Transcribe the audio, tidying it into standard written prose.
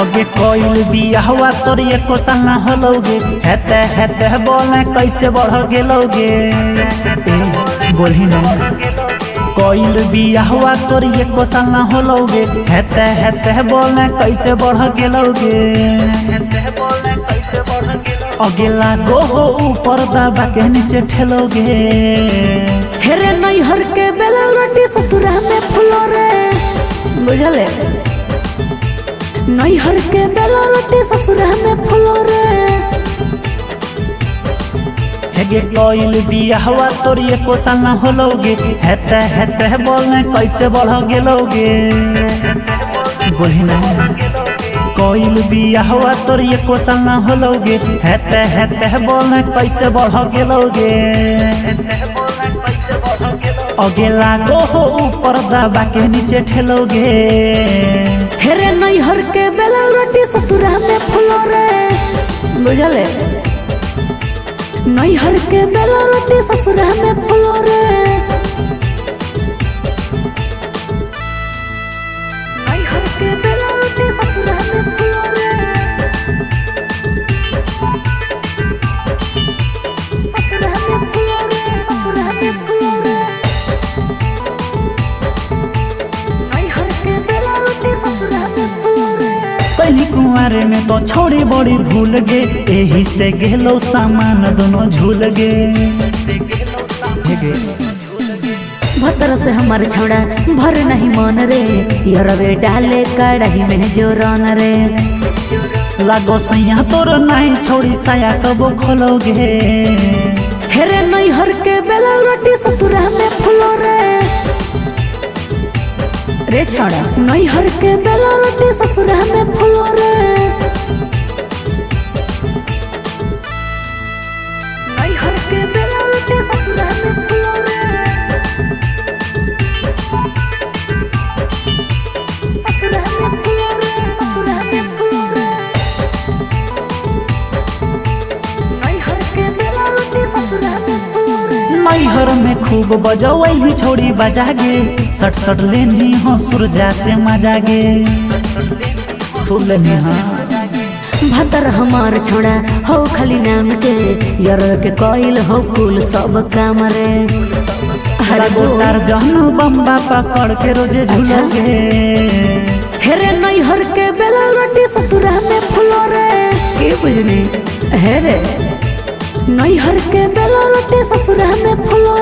अगे कोइल बियाहवा तोर एको संगा होलोगे हेते हेते बोले कैसे बढ़ गेलोगे बोली ना कोइल बियाहवा तोर एको संगा होलोगे हेते हेते बोले कैसे बढ़ गेलोगे अगे लागो हो ऊपर दबा के नीचे ठेलोगे हेरे नैहर के बेला रोटी ससुरा में फुलो रे बुझले नैहर के बेला रोटी ससुरा में फुलो रे हेगे कोइल बियाहवा तोर एको संगा होलोगे हेते हेते बोलने कैसे बढ़ गेलोगे बोलना कोइल बियाहवा तोर एको संगा होलोगे हेते हेते बोलने कैसे बढ़ गेलोगे अगे लागो हो ऊपर दबा के नीचे ठेलोगे हेरे नैहर के बेला रोटी ससुरा में फुलो रे बुझले नैहर के बेला रोटी ससुरा में फुलो रे नैहर के बेला रोटी ससुरा में फुलो रे ससुरा में फुलो रे ससुरा में फुलो रे नैहर के बेला रोटी ससुरा में फुलो रे पहली कुंवारे में तो छोड़ी बड़ी भूल गे यही से गेलो सामान दोनों झूल गे भतर से हमारे छौड़ा भर नहीं मन रे यरवे डाले कड़ाही में जोरन रे लागो सैया तोर नहीं छोड़ी साया कबो खोलोगे हेरे नैहर के बेला रोटी ससुरा में फुलो रे छौड़ा नैहर के बेला रोटी ससुरा में फुलो रे नैहर के बेला रोटी ससुरा में फुलो रे ससुरा में फुलो रे ससुरा में फुलो रे नैहर के बेला रोटी ससुरा में फुलो रे नैहर में खूब बजवई छोड़ी बजागे सट सट लेनी हो सुरजा से मजागे फूल लेनी हाँ भतर हमार छोड़ा हो खाली नाम के यर के कोइल हो कुल सब काम रे हर तार जहनु बम्बा पकड़ के रोजे झूलोगे हेरे नैहर के बेला रोटी ससुरा में फुलो रे के बुझने हेरे नैहर के बेला रोटी ससुरा में फुलो